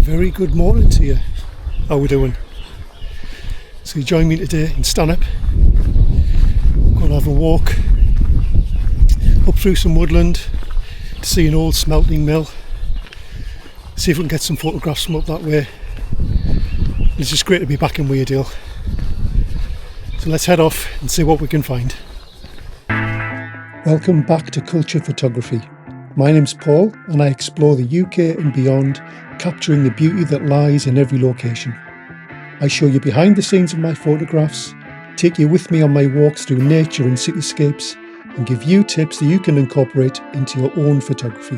very good morning to you. How we doing? So you join me today in Stanhope. I'm going to have a walk up through some woodland to see an old smelting mill. See if we can get some photographs from up that way. It's just great to be back in Weardale. So let's head off and see what we can find. Welcome back to Culture Photography. My name's Paul and I explore the UK and beyond, capturing the beauty that lies in every location. I show you behind the scenes of my photographs, take you with me on my walks through nature and cityscapes, and give you tips that you can incorporate into your own photography.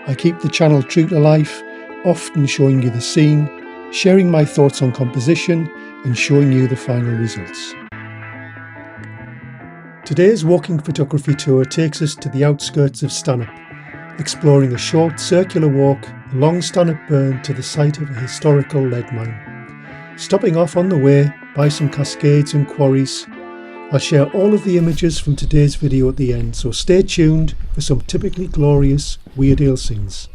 I keep the channel true to life, often showing you the scene, sharing my thoughts on composition, and showing you the final results. Today's walking photography tour takes us to the outskirts of Stanhope, exploring a short circular walk along Stanhope Burn to the site of a historical lead mine. Stopping off on the way by some cascades and quarries. I'll share all of the images from today's video at the end, so stay tuned for some typically glorious Weardale scenes.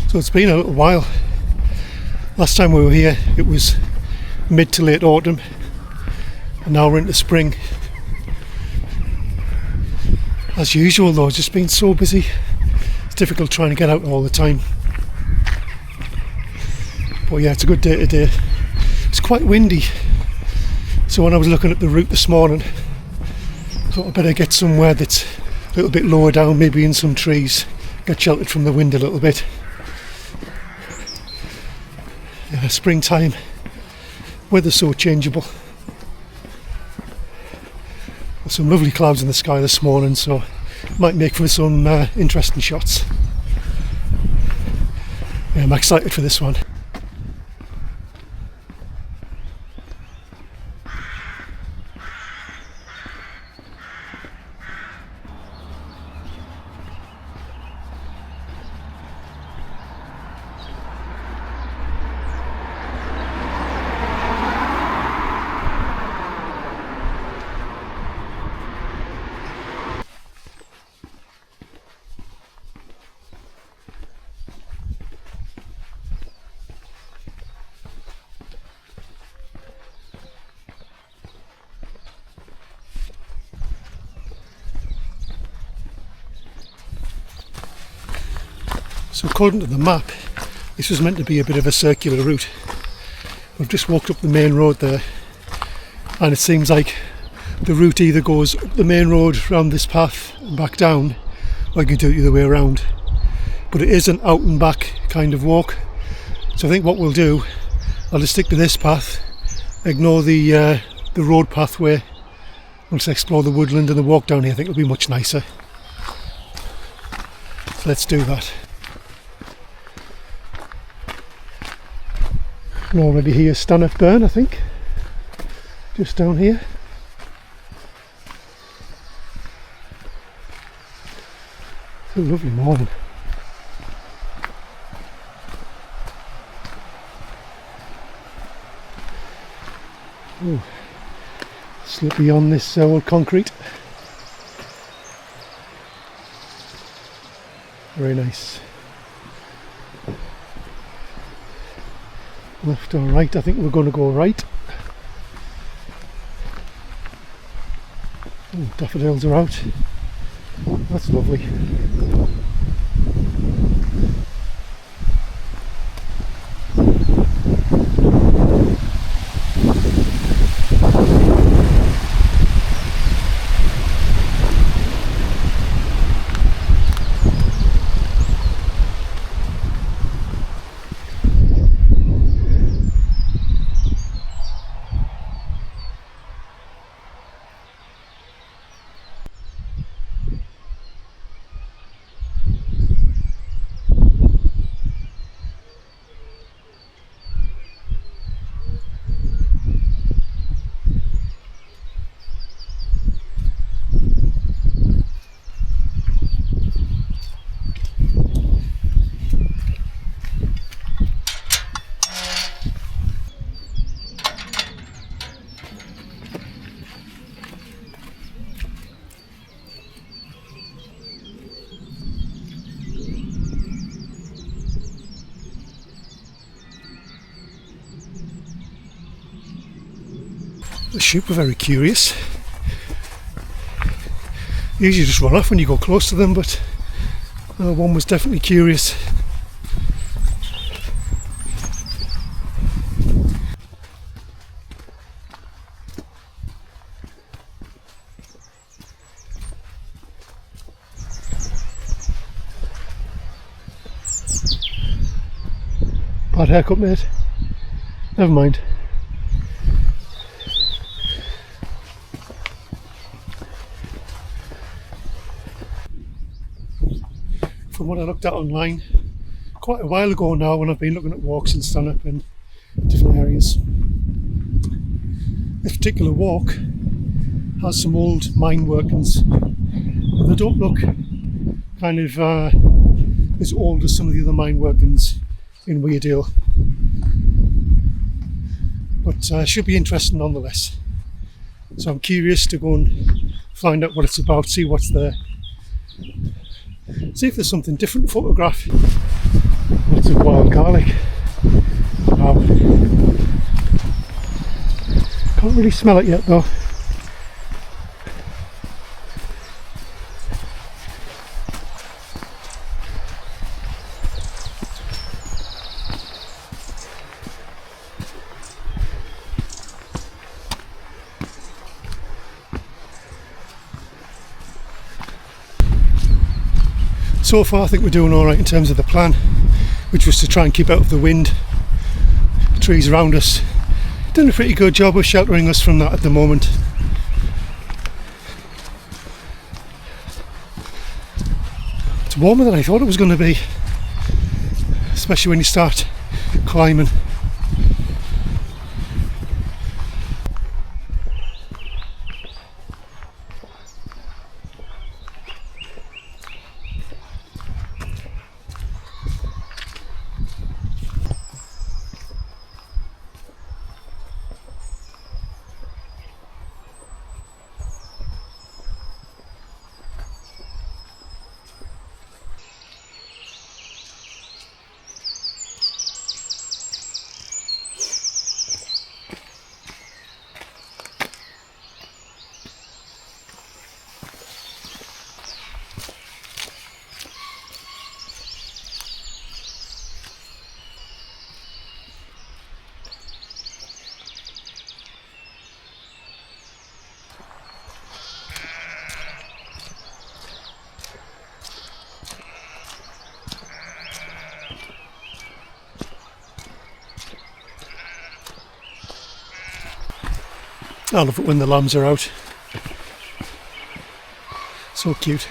So it's been a little while. Last time we were here it was mid to late autumn and now we're into spring. As usual though, it's just been so busy. It's difficult trying to get out all the time. But yeah, it's a good day today. It's quite windy. So when I was looking at the route this morning, I thought I'd better get somewhere that's a little bit lower down, maybe in some trees, get sheltered from the wind a little bit. Springtime, weather's so changeable. There's some lovely clouds in the sky this morning, so it might make for some interesting shots. Yeah, I'm excited for this one. So according to the map, this was meant to be a bit of a circular route. We've just walked up the main road there, and it seems like the route either goes up the main road around this path and back down, or you can do it the other way around. But it is an out and back kind of walk. So I think what we'll do, I'll just stick to this path, ignore the road pathway. We'll just explore the woodland, and the walk down here I think will be much nicer. So let's do that. And already here Stanhope Burn, I think, just down here. It's a lovely morning. Ooh, slippy on this old concrete. Very nice. Left or right? I think we're going to go right. Oh, daffodils are out. That's lovely. The sheep were very curious. They usually just run off when you go close to them, but one was definitely curious. Bad haircut, mate. Never mind. From what I looked at online quite a while ago now, when I've been looking at walks in Stanhope in different areas, this particular walk has some old mine workings. They don't look kind of as old as some of the other mine workings in Weardale, but should be interesting nonetheless. So I'm curious to go and find out what it's about, see what's there, see if there's something different to photograph. Lots of wild garlic. Wow. Can't really smell it yet though. So far I think we're doing alright in terms of the plan, which was to try and keep out of the wind. The trees around us doing a pretty good job of sheltering us from that at the moment. It's warmer than I thought it was going to be, especially when you start climbing. I love it when the lambs are out. So cute.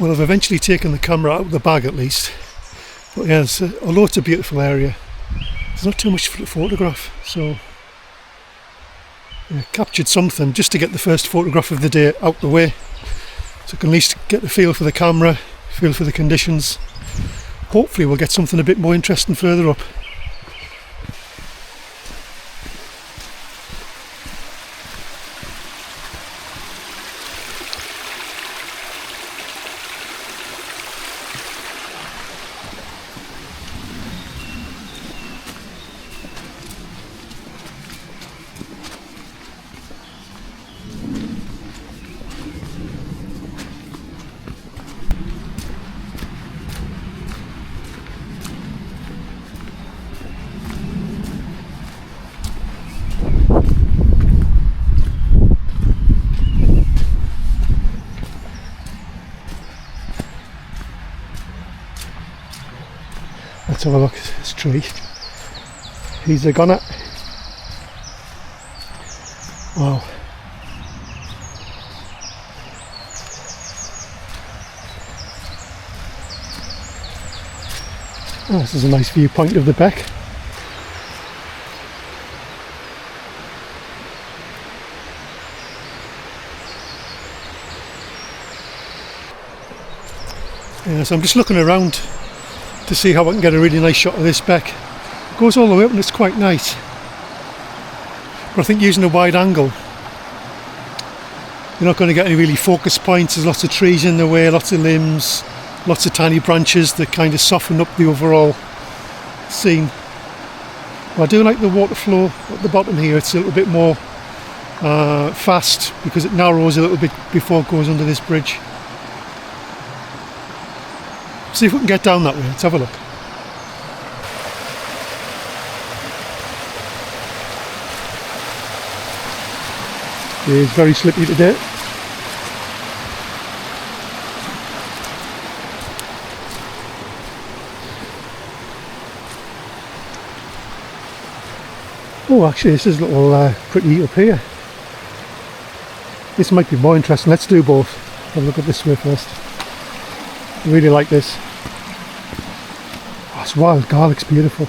Well, I've eventually taken the camera out of the bag at least, but yeah, although it's a beautiful area, there's not too much to photograph, so I captured something just to get the first photograph of the day out the way, so I can at least get a feel for the camera, feel for the conditions. Hopefully we'll get something a bit more interesting further up. Let's have a look at this tree. He's a goner. Wow. Oh, this is a nice viewpoint of the beck. Yeah, so I'm just looking around to see how I can get a really nice shot of this beck. It goes all the way up and it's quite nice. But I think using a wide angle, you're not going to get any really focus points. There's lots of trees in the way, lots of limbs, lots of tiny branches that kind of soften up the overall scene. But I do like the water flow at the bottom here. It's a little bit more fast because it narrows a little bit before it goes under this bridge. See if we can get down that way. Let's have a look. It's very slippy today. Oh, actually this is a little pretty up here. This might be more interesting. Let's do both. Have a look at this way first. I really like this. Oh, it's wild garlic's beautiful.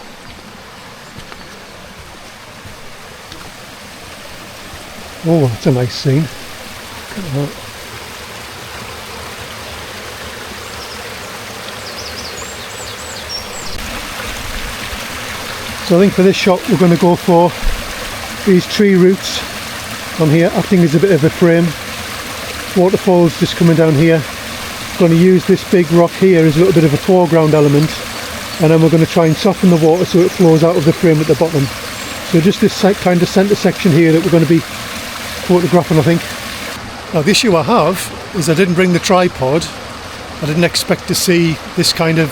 Oh, that's a nice scene. Look at that. So I think for this shot we're going to go for these tree roots on here, acting as a bit of a frame. Waterfalls just coming down here. Going to use this big rock here as a little bit of a foreground element, and then we're going to try and soften the water so it flows out of the frame at the bottom. So just this kind of centre section here that we're going to be photographing, I think. Now the issue I have is I didn't bring the tripod. I didn't expect to see this kind of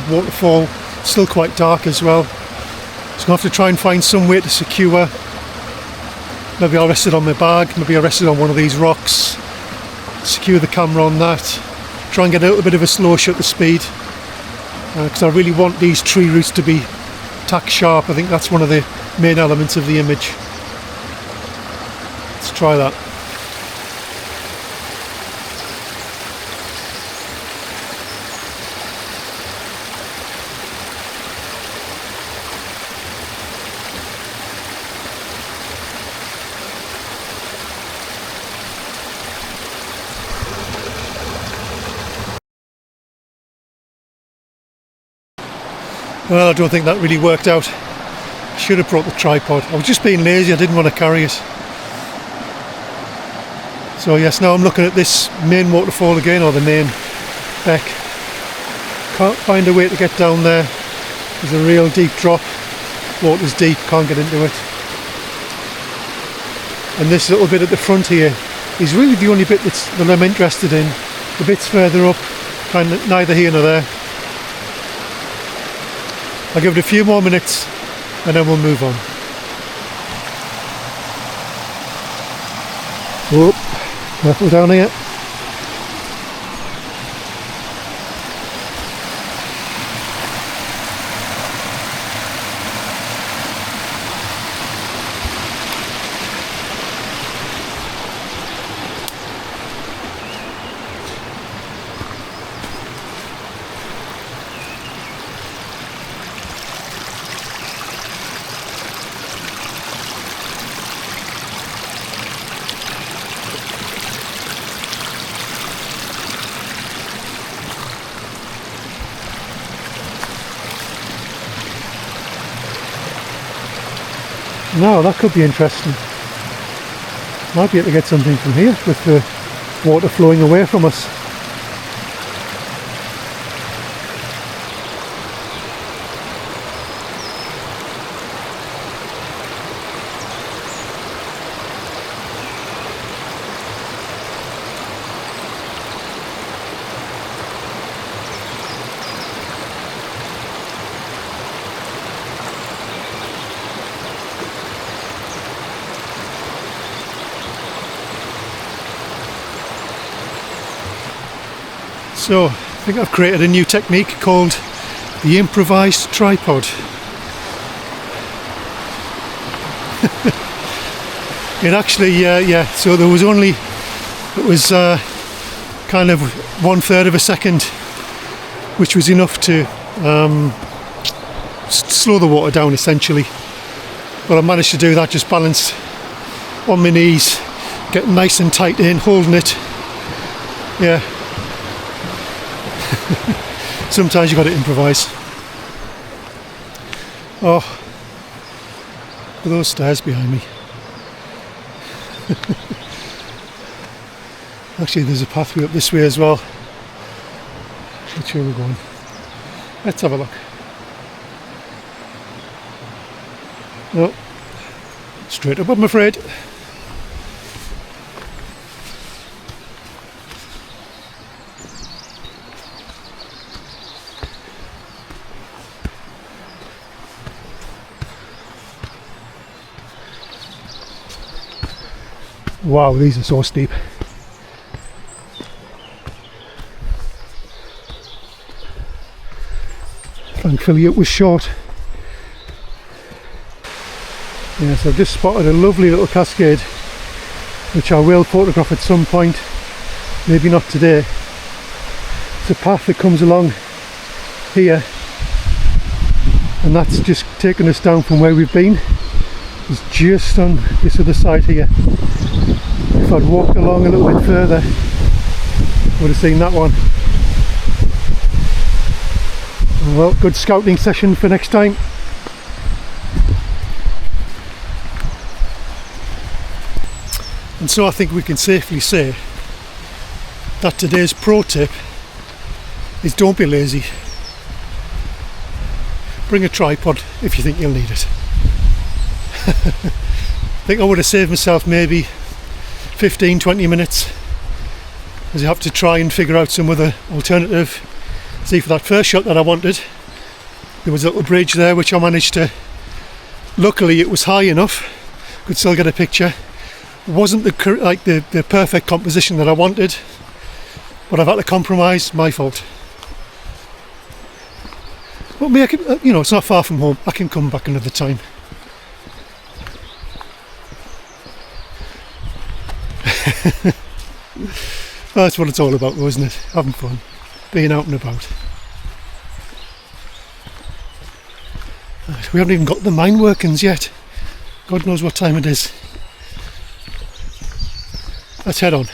waterfall. It's still quite dark as well. So I'm going to have to try and find some way to secure. Maybe I'll rest it on my bag, maybe I'll rest it on one of these rocks, secure the camera on that, try and get a little bit of a slow shutter speed, because I really want these tree roots to be tack sharp. I think that's one of the main elements of the image. Let's try that. Well, I don't think that really worked out. I should have brought the tripod. I was just being lazy, I didn't want to carry it. So yes, now I'm looking at this main waterfall again, or the main beck. Can't find a way to get down there. There's a real deep drop. Water's deep, can't get into it. And this little bit at the front here is really the only bit that I'm interested in. The bits further up, kind of neither here nor there. I'll give it a few more minutes and then we'll move on. Oh, careful down here. Now that could be interesting. Might be able to get something from here with the water flowing away from us. So I think I've created a new technique called The improvised tripod. It actually, yeah, so there was only, it was kind of 1/3 of a second, which was enough to slow the water down essentially. But I managed to do that, just balanced on my knees, getting nice and tight in, holding it. Yeah. Sometimes you got to improvise. Oh, look at those stairs behind me. Actually, there's a pathway up this way as well. Which way we're going? Let's have a look. No, straight up, I'm afraid. Wow, these are so steep. Thankfully it was short. Yes, I've just spotted a lovely little cascade which I will photograph at some point, maybe not today. It's a path that comes along here and that's just taken us down from where we've been. It's just on this other side here. If I'd walked along a little bit further, I would have seen that one. Well, good scouting session for next time. And so I think we can safely say that today's pro tip is don't be lazy. Bring a tripod if you think you'll need it. I think I would have saved myself maybe 15-20 minutes, as you have to try and figure out some other alternative. See, for that first shot that I wanted, there was a little bridge there which I managed to, luckily it was high enough, could still get a picture. It wasn't the perfect composition that I wanted, but I've had to compromise, my fault. But me, I can, it's not far from home, I can come back another time. That's what it's all about though, isn't it? Having fun, being out and about. We haven't even got the mine workings yet. God knows what time it is. Let's head on.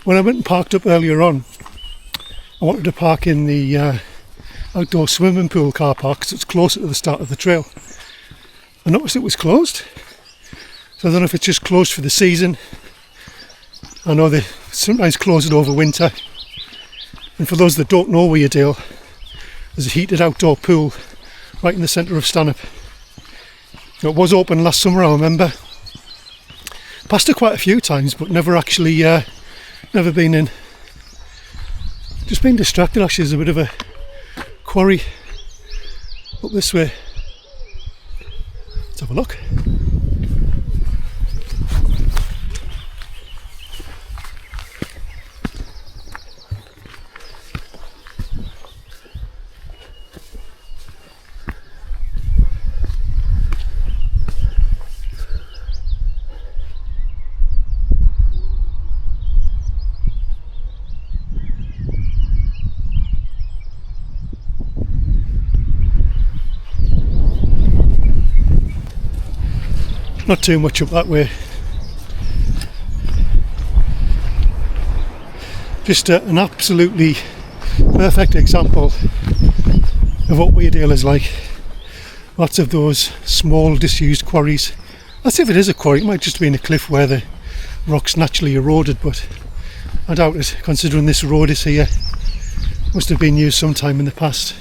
When I went and parked up earlier on, I wanted to park in the outdoor swimming pool car park because it's closer to the start of the trail. I noticed it was closed, so I don't know if it's just closed for the season. I know they sometimes close it over winter. And for those that don't know Weardale, there's a heated outdoor pool right in the centre of Stanhope. It was open last summer, I remember. Passed it quite a few times, but never actually, never been in. Just been distracted actually. There's a bit of a quarry up this way. Let's have a look. Not too much up that way. Just an absolutely perfect example of what Weardale is like. Lots of those small disused quarries. As if it is a quarry, it might just be in a cliff where the rock's naturally eroded, but I doubt it, considering this road is here. Must have been used sometime in the past.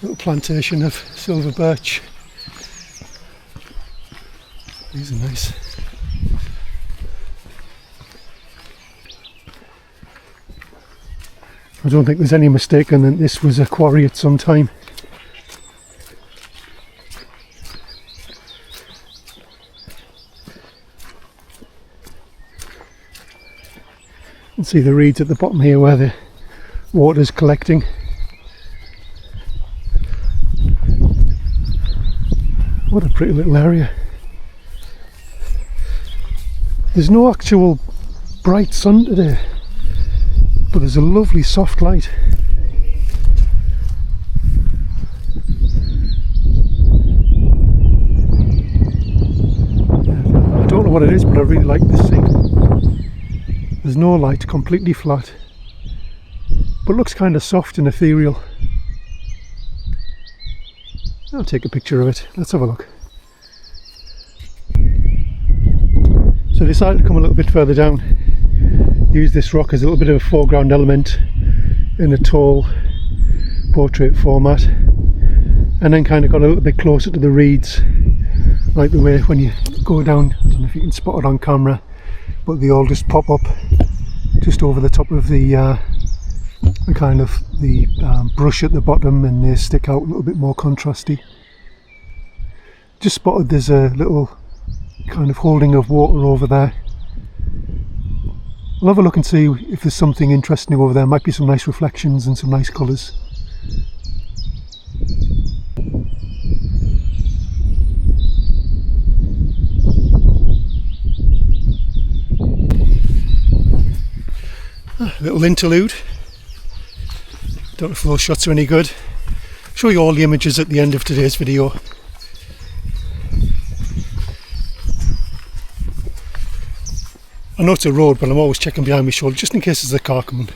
Little plantation of silver birch. These are nice. I don't think there's any mistake in that this was a quarry at some time. See the reeds at the bottom here where the water's collecting. What a pretty little area. There's no actual bright sun today, but there's a lovely soft light. I don't know what it is, but I really like this thing. There's no light, completely flat, but looks kind of soft and ethereal. I'll take a picture of it. Let's have a look. So I decided to come a little bit further down, use this rock as a little bit of a foreground element in a tall portrait format, and then kind of got a little bit closer to the reeds, like the way when you go down, I don't know if you can spot it on camera, but they all just pop up just over the top of the kind of the brush at the bottom, and they stick out a little bit more contrasty. Just spotted there's a little kind of holding of water over there. I'll have a look and see if there's something interesting over there. Might be some nice reflections and some nice colours. A little interlude. Don't know if those shots are any good. I'll show you all the images at the end of today's video. I know it's a road, but I'm always checking behind my shoulder just in case there's a car coming.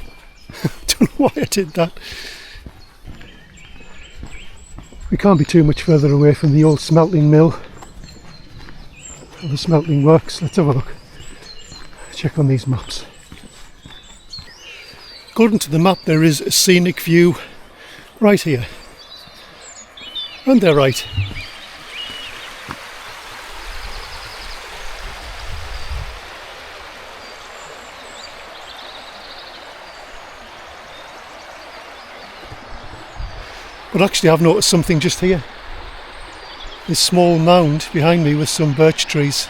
Don't know why I did that. We can't be too much further away from the old smelting mill or the smelting works. Let's have a look. Check on these maps. According to the map, there is a scenic view right here, and they're right. But actually I've noticed something just here. This small mound behind me with some birch trees.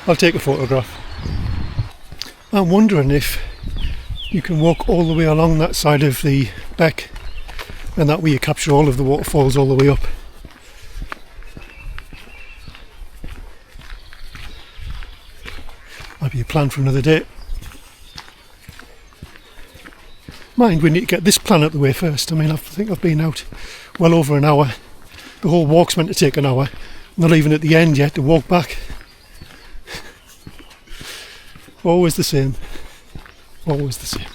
I'll take a photograph. I'm wondering if you can walk all the way along that side of the beck, and that way you capture all of the waterfalls all the way up. Might be a plan for another day. Mind, we need to get this plan out the way first. I mean, I think I've been out well over an hour. The whole walk's meant to take an hour. Not even at the end yet to walk back. Always the same. Always the same.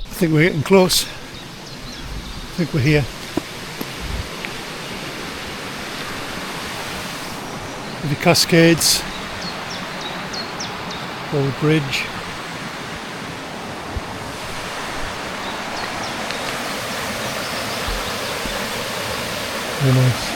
I think we're getting close. I think we're here. The cascades, old bridge. Very nice.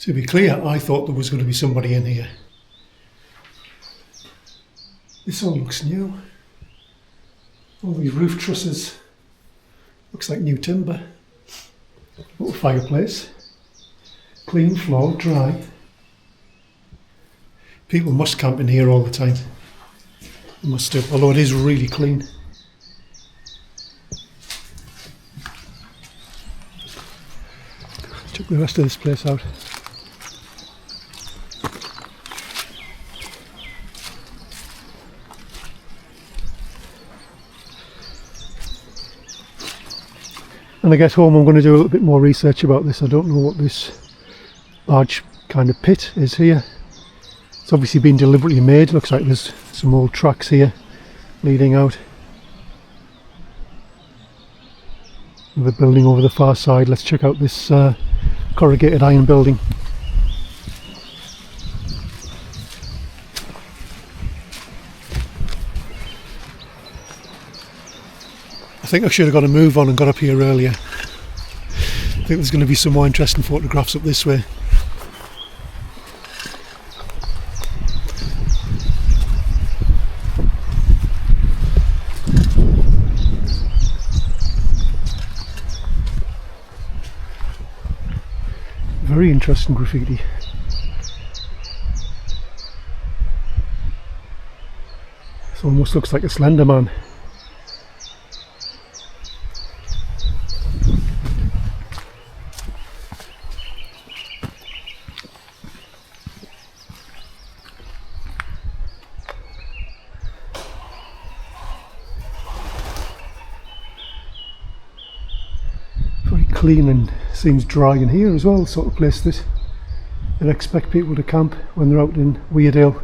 To be clear, I thought there was going to be somebody in here. This all looks new. All these roof trusses. Looks like new timber. Little fireplace. Clean floor, dry. People must camp in here all the time. They must do, although it is really clean. Check the rest of this place out. When I get home I'm going to do a little bit more research about this. I don't know what this large kind of pit is here. It's obviously been deliberately made. Looks like there's some old tracks here leading out. The building over the far side. Let's check out this corrugated iron building. I think I should have got a move on and got up here earlier. I think there's going to be some more interesting photographs up this way. Very interesting graffiti. This almost looks like a Slender Man. Clean and seems dry in here as well, sort of place that I'd expect people to camp when they're out in Weardale.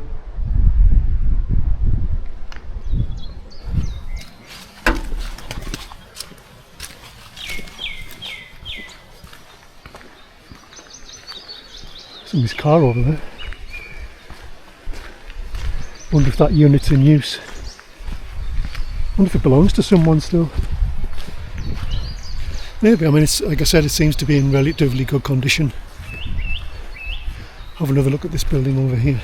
Somebody's car over there. Wonder if that unit's in use. Wonder if it belongs to someone still. Maybe. I mean, it's, like I said, it seems to be in relatively good condition. Have another look at this building over here.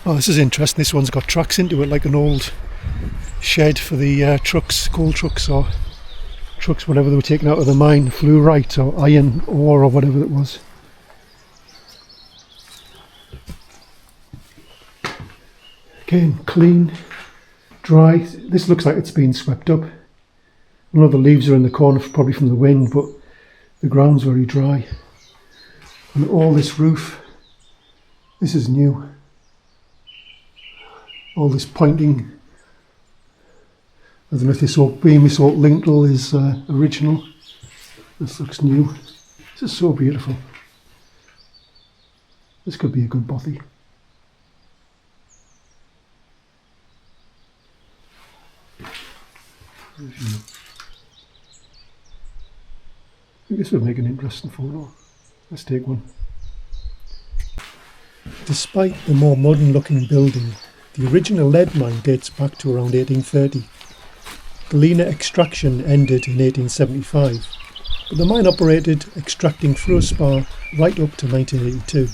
Oh, this is interesting. This one's got tracks into it, like an old shed for the trucks, coal trucks or trucks, whatever they were taking out of the mine, fluorite or iron ore or whatever it was. Again, clean, dry. This looks like it's been swept up. I know the leaves are in the corner, probably from the wind, but the ground's very dry. And all this roof, this is new. All this pointing, I don't know if this oak beam, this oak lintel is original. This looks new. This is so beautiful. This could be a good bothy. I think this would make an interesting photo. Let's take one. Despite the more modern looking building, the original lead mine dates back to around 1830. Galena extraction ended in 1875, but the mine operated extracting fluorspar right up to 1982.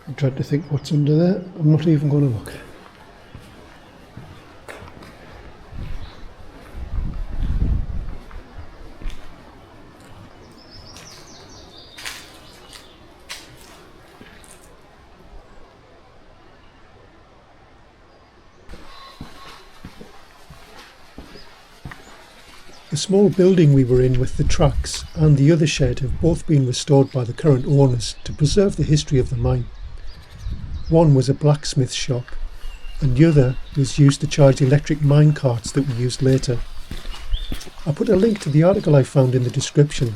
I'm trying to think what's under there. I'm not even going to look. The small building we were in with the tracks and the other shed have both been restored by the current owners to preserve the history of the mine. One was a blacksmith shop and the other was used to charge electric mine carts that were used later. I put a link to the article I found in the description.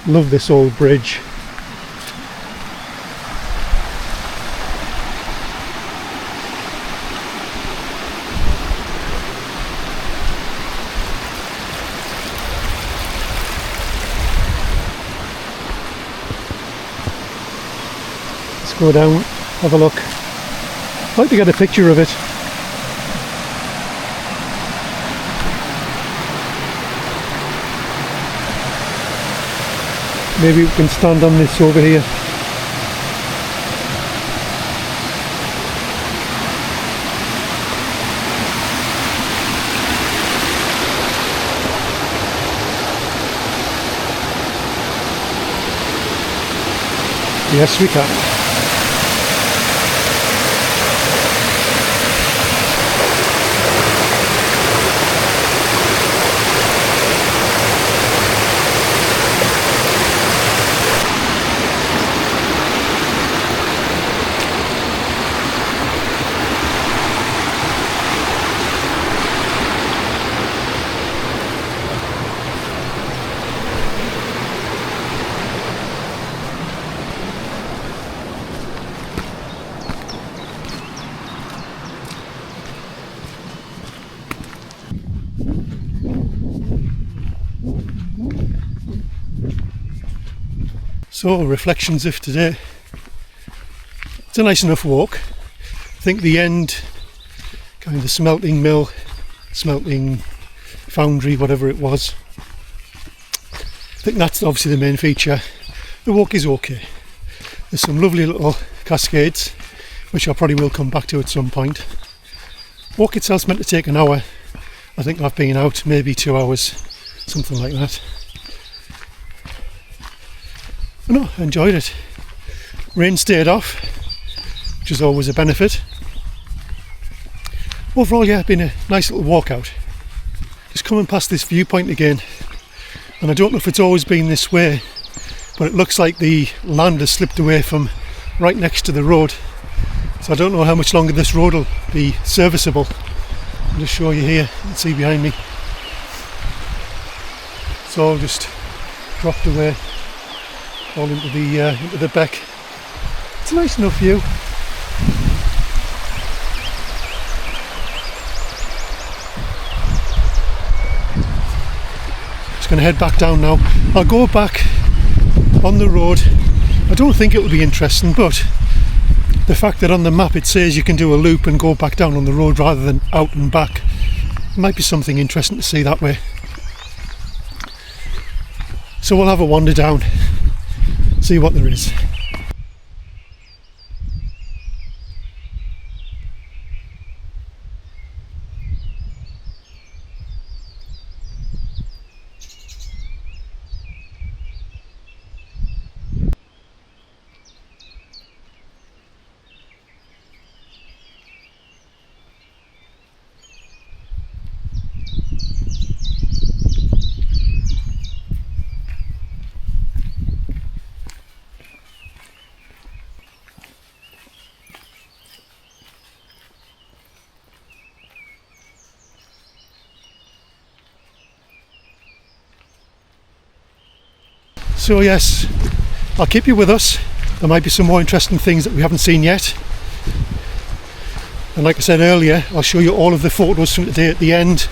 Love this old bridge. Let's go down, have a look. I'd like to get a picture of it. Maybe we can stand on this over here. Yes, we can. So, reflections of today. It's a nice enough walk. I think the end, kind of smelting mill, smelting foundry, whatever it was, I think that's obviously the main feature. The walk is okay. There's some lovely little cascades, which I probably will come back to at some point. Walk itself's meant to take an hour. I think I've been out maybe 2 hours, something like that. No, I enjoyed it. Rain stayed off, which is always a benefit. Overall, yeah, been a nice little walk out. Just coming past this viewpoint again, and I don't know if it's always been this way, but it looks like the land has slipped away from right next to the road. So I don't know how much longer this road will be serviceable. I'll just show you here, you can see behind me. It's all just dropped away, all into the beck. It's a nice enough view. Just going to head back down now. I'll go back on the road. I don't think it will be interesting, but the fact that on the map it says you can do a loop and go back down on the road rather than out and back, it might be something interesting to see that way. So we'll have a wander down, see what there is. So yes, I'll keep you with us. There might be some more interesting things that we haven't seen yet. And like I said earlier, I'll show you all of the photos from today at the end,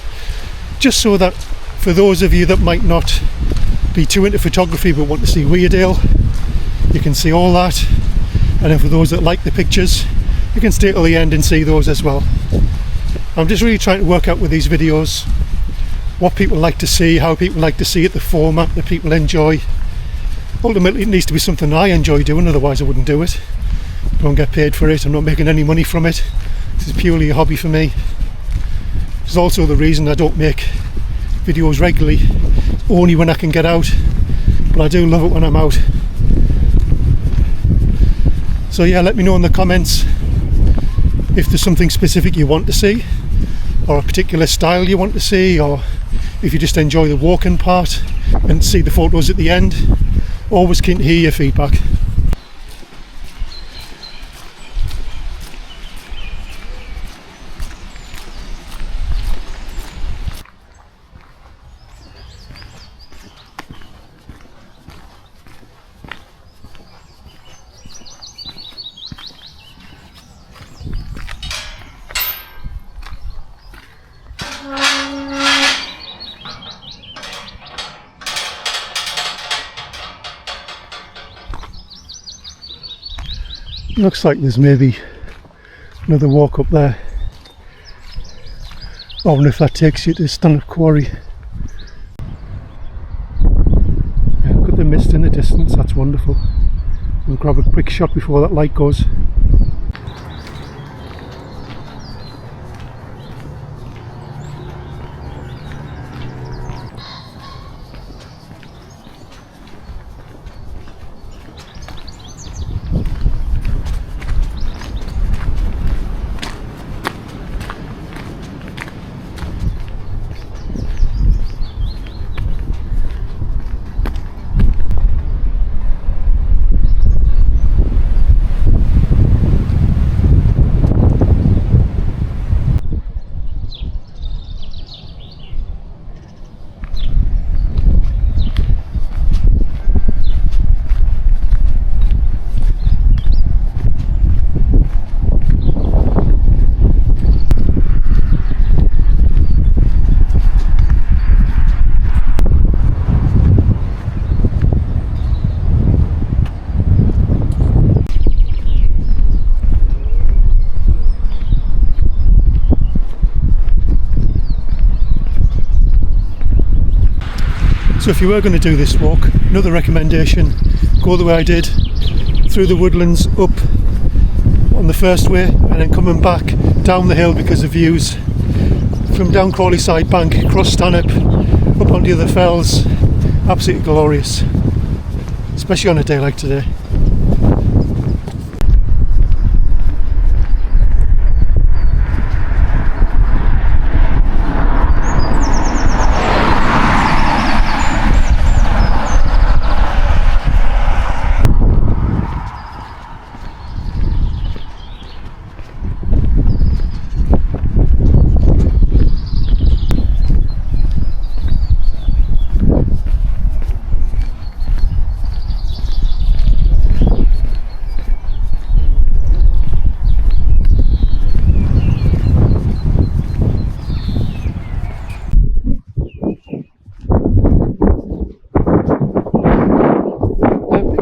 just so that for those of you that might not be too into photography but want to see Weardale, you can see all that. And then for those that like the pictures, you can stay till the end and see those as well. I'm just really trying to work out with these videos what people like to see, how people like to see it, the format that people enjoy. Ultimately it needs to be something I enjoy doing, otherwise I wouldn't do it. I don't get paid for it, I'm not making any money from it. This is purely a hobby for me. It's also the reason I don't make videos regularly, only when I can get out, but I do love it when I'm out. So yeah, let me know in the comments if there's something specific you want to see, or a particular style you want to see, or if you just enjoy the walking part and see the photos at the end. Always keen to hear your feedback. Looks like there's maybe another walk up there. I wonder if that takes you to Stanhope Quarry. Yeah, look at the mist in the distance, that's wonderful. We'll grab a quick shot before that light goes. So if you were going to do this walk, another recommendation, go the way I did, through the woodlands up on the first way and then coming back down the hill, because the views from down Crawley side bank, across Stanhope, up onto the other fells, absolutely glorious, especially on a day like today.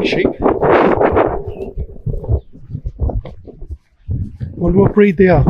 Sheep. Wonder what breed they are.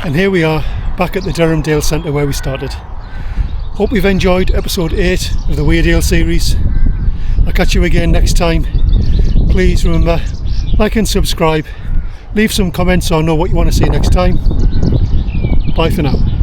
And here we are, back at the Durhamdale Centre where we started. Hope you've enjoyed episode 8 of the Weardale series. I'll catch you again next time. Please remember, like and subscribe. Leave some comments or know what you want to see next time. Bye for now.